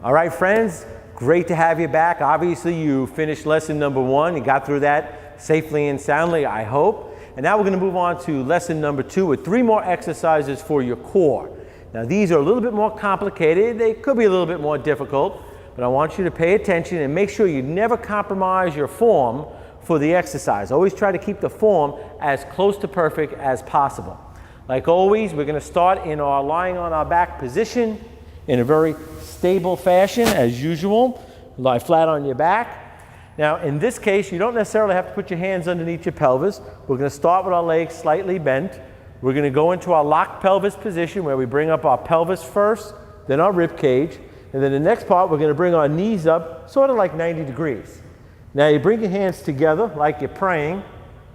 All right, friends, great to have you back. Obviously, you finished lesson number 1. You got through that safely and soundly, I hope. And now we're going to move on to lesson number 2 with 3 more exercises for your core. Now, these are a little bit more complicated. They could be a little bit more difficult, but I want you to pay attention and make sure you never compromise your form for the exercise. Always try to keep the form as close to perfect as possible. Like always, we're going to start in our lying on our back position in a very stable fashion as usual. Lie flat on your back. Now in this case, you don't necessarily have to put your hands underneath your pelvis. We're going to start with our legs slightly bent. We're going to go into our locked pelvis position where we bring up our pelvis first, then our rib cage, and then the next part we're going to bring our knees up sort of like 90 degrees. Now you bring your hands together like you're praying.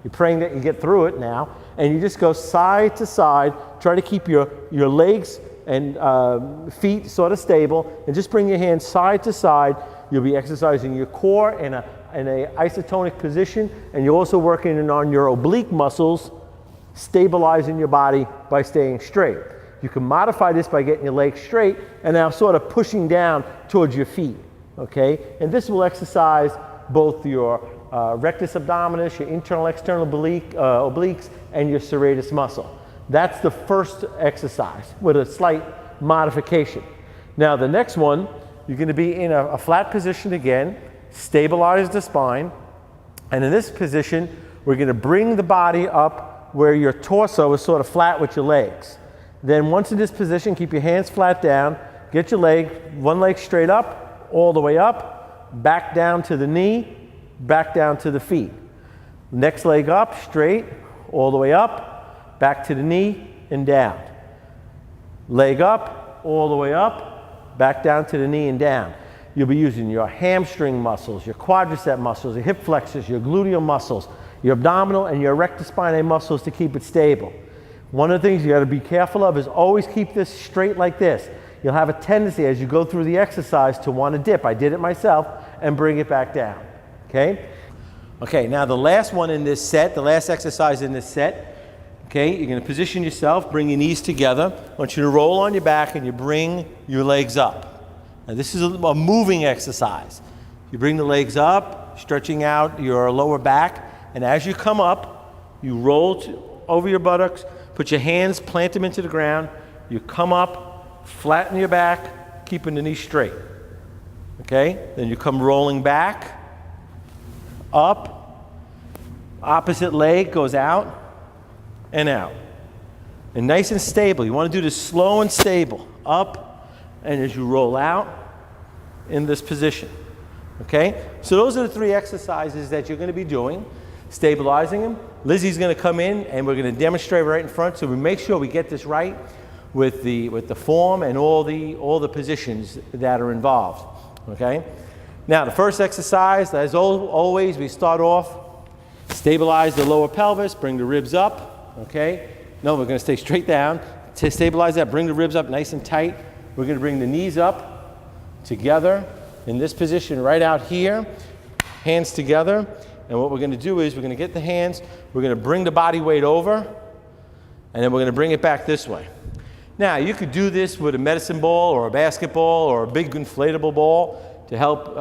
You're praying that you get through it now, and you just go side to side. Try to keep your legs and feet sort of stable, and just bring your hands side to side. You'll be exercising your core in a isotonic position, and you're also working on your oblique muscles, stabilizing your body by staying straight. You can modify this by getting your legs straight and now sort of pushing down towards your feet, okay? And this will exercise both your rectus abdominis, your internal external obliques, and your serratus muscle. That's the first exercise with a slight modification. Now the next one, you're going to be in a flat position again, stabilize the spine, and in this position, we're going to bring the body up where your torso is sort of flat with your legs. Then once in this position, keep your hands flat down, get your one leg straight up, all the way up, back down to the knee, back down to the feet. Next leg up, straight, all the way up, back to the knee and down. Leg up, all the way up, back down to the knee and down. You'll be using your hamstring muscles, your quadricep muscles, your hip flexors, your gluteal muscles, your abdominal and your rectus spinae muscles to keep it stable. One of the things you got to be careful of is always keep this straight like this. You'll have a tendency as you go through the exercise to want to dip. I did it myself, and bring it back down. Okay? Okay, now the last one in this set, the last exercise in this set, okay, you're going to position yourself, bring your knees together. I want you to roll on your back and you bring your legs up. Now this is a moving exercise. You bring the legs up, stretching out your lower back, and as you come up, you roll over your buttocks, put your hands, plant them into the ground, you come up, flatten your back, keeping the knees straight. Okay, then you come rolling back, up, opposite leg goes out, and out. And nice and stable. You want to do this slow and stable. Up, and as you roll out in this position. Okay? So those are the 3 exercises that you're going to be doing. Stabilizing them. Lizzie's going to come in and we're going to demonstrate right in front, so we make sure we get this right with the form and all the positions that are involved. Okay? Now the first exercise, as always, we start off, stabilize the lower pelvis, bring the ribs up. Okay? No, we're going to stay straight down. To stabilize that, bring the ribs up nice and tight. We're going to bring the knees up together in this position right out here. Hands together. And what we're going to do is we're going to get the hands, we're going to bring the body weight over, and then we're going to bring it back this way. Now, you could do this with a medicine ball or a basketball or a big inflatable ball to help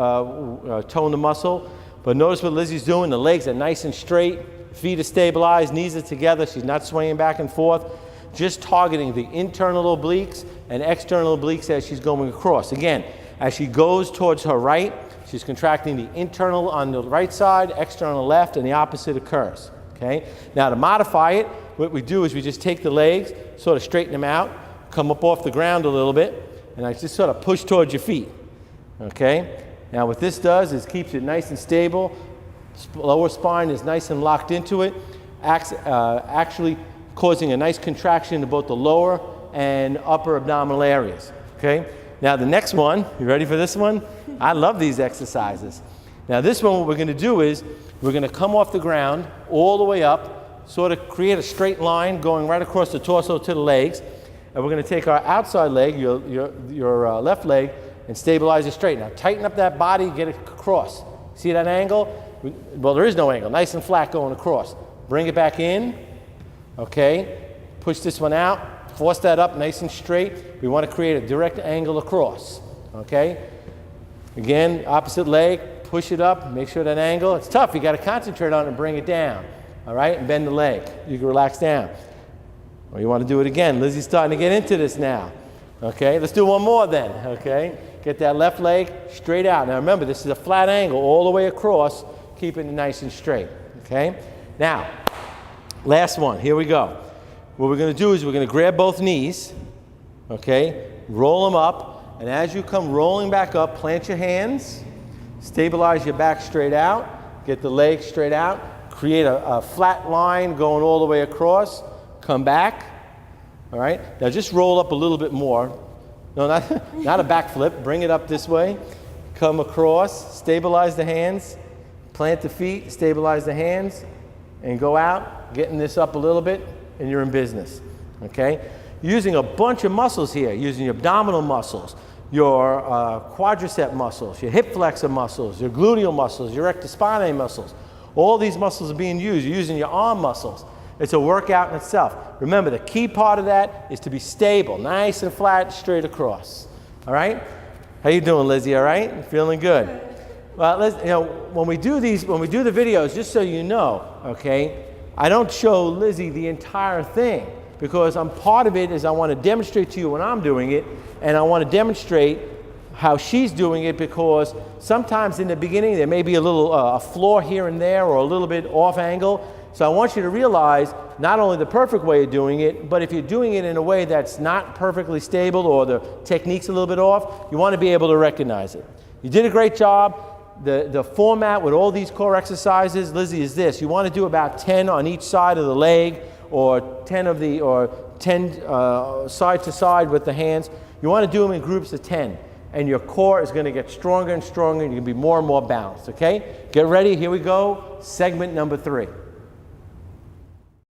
tone the muscle. But notice what Lizzie's doing. The legs are nice and straight. Feet are stabilized, knees are together, she's not swaying back and forth, just targeting the internal obliques and external obliques as she's going across. Again, as she goes towards her right, she's contracting the internal on the right side, external left, and the opposite occurs. Okay? Now to modify it, what we do is we just take the legs, sort of straighten them out, come up off the ground a little bit, and I just sort of push towards your feet. Okay? Now what this does is keeps it nice and stable. Lower spine is nice and locked into it, actually causing a nice contraction to both the lower and upper abdominal areas. Okay? Now the next one, you ready for this one? I love these exercises. Now this one, what we're going to do is we're going to come off the ground all the way up, sort of create a straight line going right across the torso to the legs, and we're going to take our outside leg, your left leg, and stabilize it straight. Now tighten up that body, get it across. See that angle? Well, there is no angle. Nice and flat going across. Bring it back in. Okay. Push this one out. Force that up nice and straight. We want to create a direct angle across. okay? Again, opposite leg, push it up, make sure that angle. It's tough, you gotta concentrate on it and bring it down, all right? And bend the leg, you can relax down. Or you wanna do it again. Lizzie's starting to get into this now, okay? Let's do one more then, okay? Get that left leg straight out. Now remember, this is a flat angle all the way across, keeping it nice and straight, okay? Now, last one, here we go. What we're gonna do is we're gonna grab both knees, okay? Roll them up, and as you come rolling back up, plant your hands, stabilize your back straight out, get the legs straight out, create a flat line going all the way across, come back, all right? Now just roll up a little bit more. No, not a backflip. Bring it up this way. Come across, stabilize the hands, plant the feet, stabilize the hands, and go out, getting this up a little bit, and you're in business, okay? Using a bunch of muscles here, using your abdominal muscles, your quadricep muscles, your hip flexor muscles, your gluteal muscles, your rectus spinae muscles. All these muscles are being used. You're using your arm muscles. It's a workout in itself. Remember, the key part of that is to be stable, nice and flat, straight across. All right? How you doing, Lizzie? All right? Feeling good? Well, when we do the videos, just so you know, okay, I don't show Lizzie the entire thing because part of it is I want to demonstrate to you when I'm doing it, and I want to demonstrate how she's doing it because sometimes in the beginning there may be a little a flaw here and there or a little bit off angle. So I want you to realize not only the perfect way of doing it, but if you're doing it in a way that's not perfectly stable or the technique's a little bit off, you want to be able to recognize it. You did a great job. The format with all these core exercises, Lizzie, is this. You want to do about 10 on each side of the leg or 10 side to side with the hands. You want to do them in groups of 10. And your core is going to get stronger and stronger, and you're going to be more and more balanced, okay? Get ready. Here we go. Segment number 3.